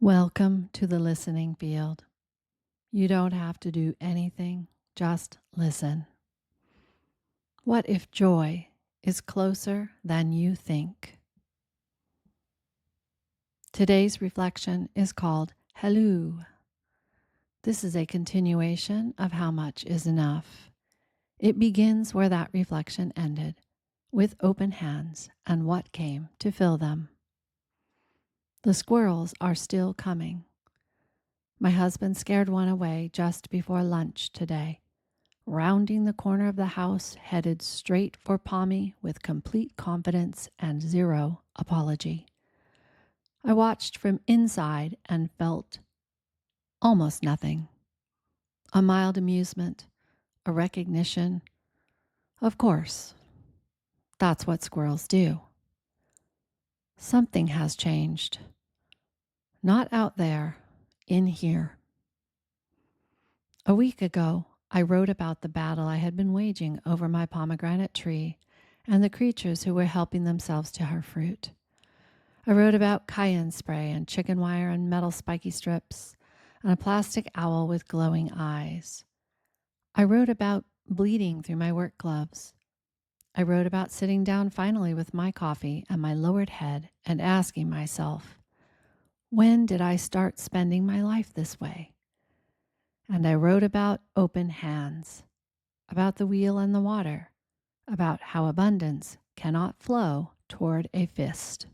Welcome to the listening field. You don't have to do anything, just listen. What if joy is closer than you think? Today's reflection is called Helloooooo. This is a continuation of How Much is Enough. It begins where that reflection ended, with open hands and what came to fill them. The squirrels are still coming. My husband scared one away just before lunch today, rounding the corner of the house, headed straight for Pommy with complete confidence and zero apology. I watched from inside and felt almost nothing. A mild amusement, a recognition. Of course, that's what squirrels do. Something has changed. Not out there, in here. A week ago, I wrote about the battle I had been waging over my pomegranate tree and the creatures who were helping themselves to her fruit. I wrote about cayenne spray and chicken wire and metal spiky strips and a plastic owl with glowing eyes. I wrote about bleeding through my work gloves. I wrote about sitting down finally with my coffee and my lowered head and asking myself, when did I start spending my life this way? And I wrote about open hands, about the wheel and the water, about how abundance cannot flow toward a fist.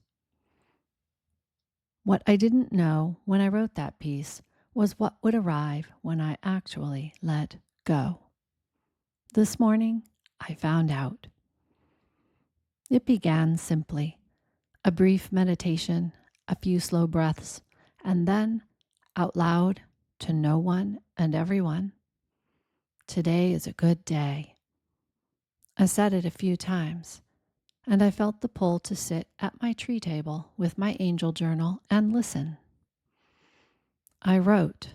What I didn't know when I wrote that piece was what would arrive when I actually let go. This morning, I found out. It began simply, a brief meditation, a few slow breaths, and then out loud to no one and everyone. Today is a good day. I said it a few times, and I felt the pull to sit at my tree table with my angel journal and listen. I wrote,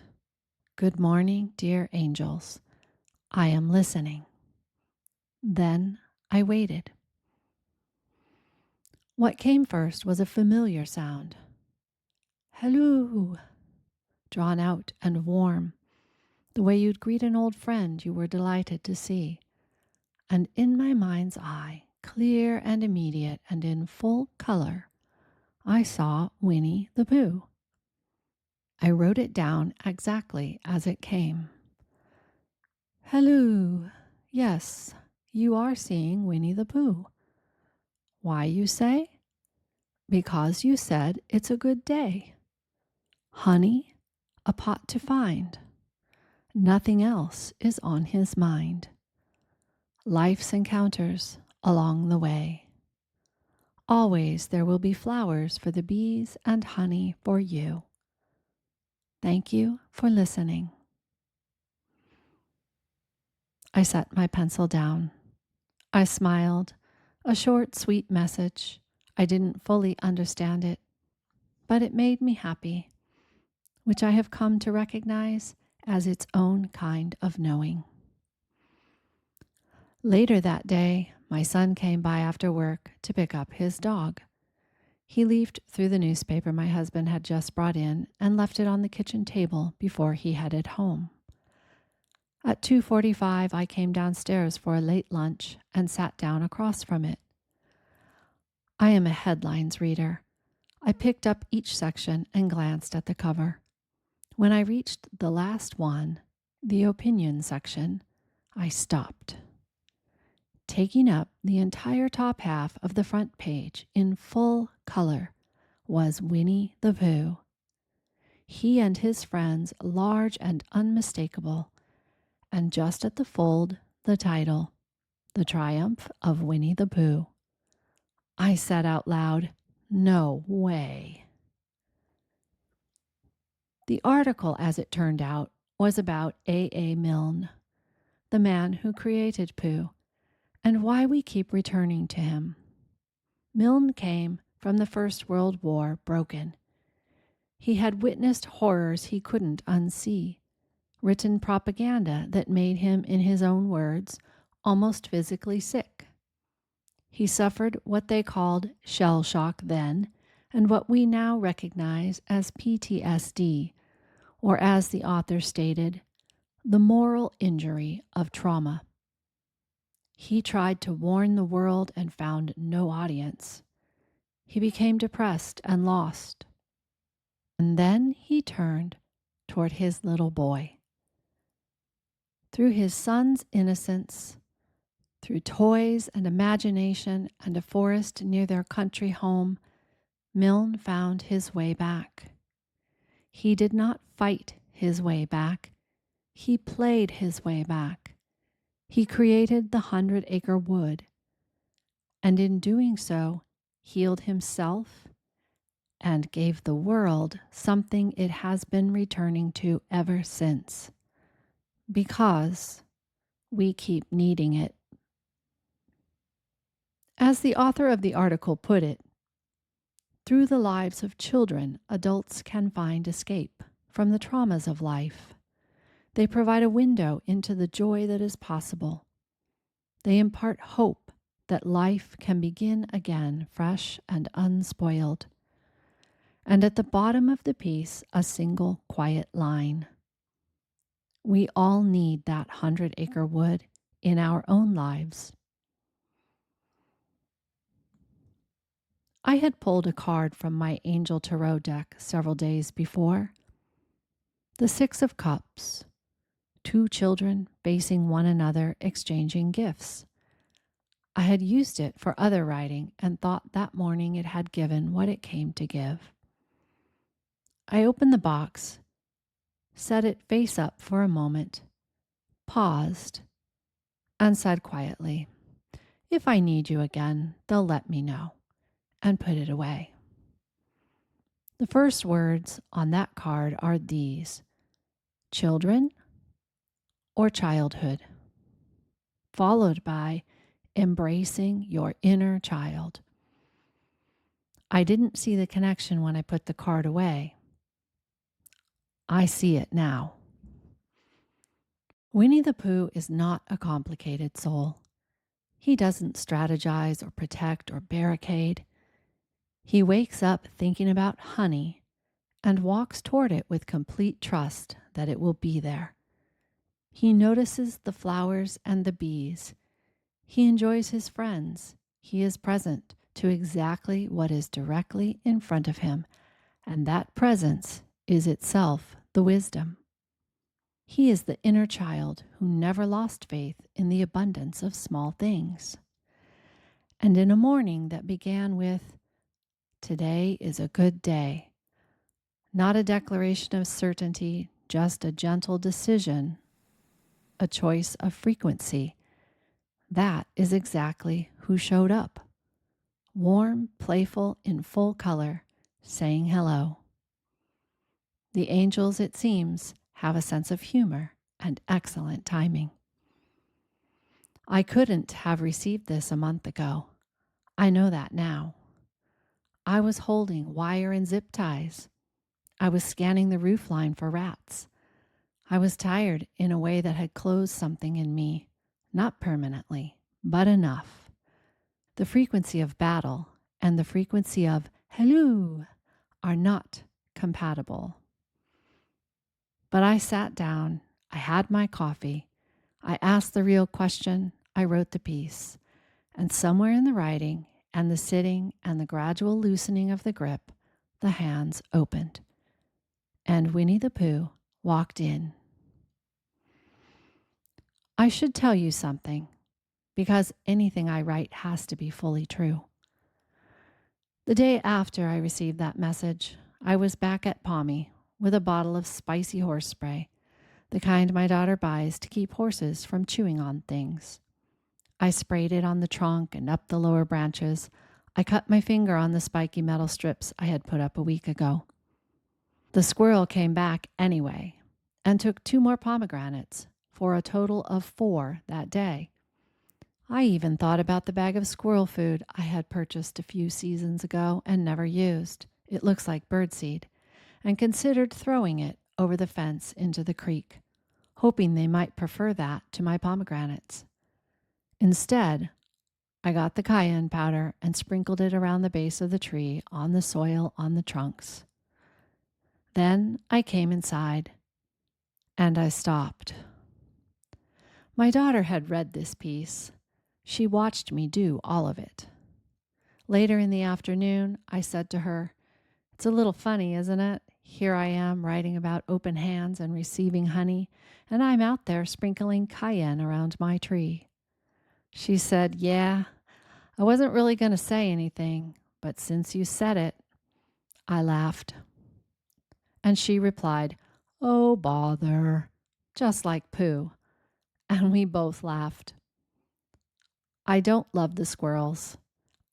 "Good morning, dear angels. I am listening." Then I waited. What came first was a familiar sound. Helloooooo, drawn out and warm, the way you'd greet an old friend you were delighted to see. And in my mind's eye, clear and immediate and in full color, I saw Winnie the Pooh. I wrote it down exactly as it came. Helloooooo, yes, you are seeing Winnie the Pooh. Why, you say? Because you said it's a good day. Honey, a pot to find. Nothing else is on his mind. Life's encounters along the way. Always there will be flowers for the bees and honey for you. Thank you for listening. I set my pencil down. I smiled. A short, sweet message. I didn't fully understand it, but it made me happy, which I have come to recognize as its own kind of knowing. Later that day, my son came by after work to pick up his dog. He leafed through the newspaper my husband had just brought in and left it on the kitchen table before he headed home. At 2:45, I came downstairs for a late lunch and sat down across from it. I am a headlines reader. I picked up each section and glanced at the cover. When I reached the last one, the opinion section, I stopped. Taking up the entire top half of the front page in full color was Winnie the Pooh. He and his friends, large and unmistakable, and just at the fold, the title, The Triumph of Winnie the Pooh. I said out loud, "No way." The article, as it turned out, was about A. Milne, the man who created Pooh, and why we keep returning to him. Milne came from the First World War broken. He had witnessed horrors he couldn't unsee, written propaganda that made him, in his own words, almost physically sick. He suffered what they called shell shock then, and what we now recognize as PTSD, or as the author stated, the moral injury of trauma. He tried to warn the world and found no audience. He became depressed and lost. And then he turned toward his little boy. Through his son's innocence, through toys and imagination and a forest near their country home, Milne found his way back. He did not fight his way back. He played his way back. He created the 100 Acre Wood, and in doing so, healed himself and gave the world something it has been returning to ever since, because we keep needing it. As the author of the article put it, through the lives of children, adults can find escape from the traumas of life. They provide a window into the joy that is possible. They impart hope that life can begin again, fresh and unspoiled. And at the bottom of the piece, a single quiet line. We all need that 100 Acre Wood in our own lives. I had pulled a card from my Angel Tarot deck several days before. The Six of Cups. 2 children facing one another, exchanging gifts. I had used it for other writing and thought that morning it had given what it came to give. I opened the box, set it face up for a moment, paused, and said quietly, "If I need you again, they'll let me know," and put it away. The first words on that card are these: children or childhood, followed by embracing your inner child. I didn't see the connection when I put the card away. I see it now. Winnie the Pooh is not a complicated soul. He doesn't strategize or protect or barricade. He wakes up thinking about honey and walks toward it with complete trust that it will be there. He notices the flowers and the bees. He enjoys his friends. He is present to exactly what is directly in front of him, and that presence is itself the wisdom. He is the inner child who never lost faith in the abundance of small things. And in a morning that began with, "Today is a good day," not a declaration of certainty, just a gentle decision, a choice of frequency, that is exactly who showed up. Warm, playful, in full color, saying hello. The angels, it seems, have a sense of humor and excellent timing. I couldn't have received this a month ago. I know that now. I was holding wire and zip ties. I was scanning the roofline for rats. I was tired in a way that had closed something in me, not permanently, but enough. The frequency of battle and the frequency of helloooooo are not compatible. But I sat down, I had my coffee, I asked the real question, I wrote the piece, and somewhere in the writing and the sitting and the gradual loosening of the grip, the hands opened, and Winnie the Pooh walked in. I should tell you something, because anything I write has to be fully true. The day after I received that message, I was back at Palmy with a bottle of spicy horse spray, the kind my daughter buys to keep horses from chewing on things. I sprayed it on the trunk and up the lower branches. I cut my finger on the spiky metal strips I had put up a week ago. The squirrel came back anyway and took 2 more pomegranates, for a total of 4 that day. I even thought about the bag of squirrel food I had purchased a few seasons ago and never used. It looks like birdseed, and considered throwing it over the fence into the creek, hoping they might prefer that to my pomegranates. Instead, I got the cayenne powder and sprinkled it around the base of the tree, on the soil, on the trunks. Then I came inside and I stopped. My daughter had read this piece. She watched me do all of it. Later in the afternoon, I said to her, "It's a little funny, isn't it? Here I am writing about open hands and receiving honey, and I'm out there sprinkling cayenne around my tree." She said, "Yeah, I wasn't really going to say anything, but since you said it," I laughed. And she replied, "Oh, bother," just like Pooh. And we both laughed. I don't love the squirrels.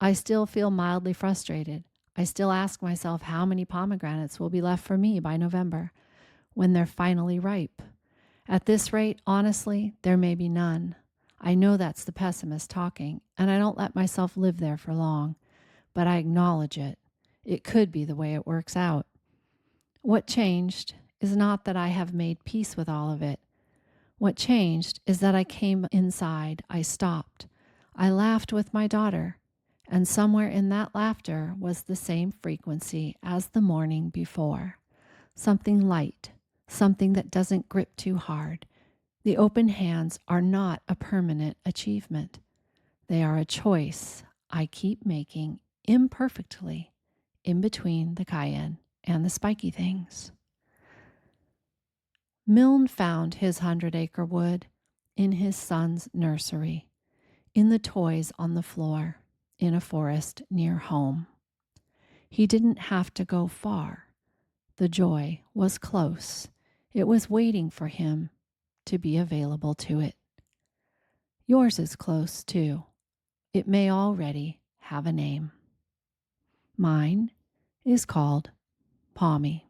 I still feel mildly frustrated. I still ask myself how many pomegranates will be left for me by November, when they're finally ripe. At this rate, honestly, there may be none. I know that's the pessimist talking, and I don't let myself live there for long, but I acknowledge it. It could be the way it works out. What changed is not that I have made peace with all of it. What changed is that I came inside, I stopped. I laughed with my daughter, and somewhere in that laughter was the same frequency as the morning before. Something light, something that doesn't grip too hard. The open hands are not a permanent achievement. They are a choice I keep making imperfectly in between the cayenne and the spiky things. Milne found his 100-acre wood in his son's nursery, in the toys on the floor, in a forest near home. He didn't have to go far. The joy was close. It was waiting for him to be available to it. Yours is close, too. It may already have a name. Mine is called Pommy.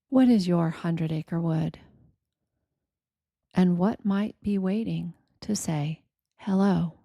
What is your 100-acre wood? And what might be waiting to say hello?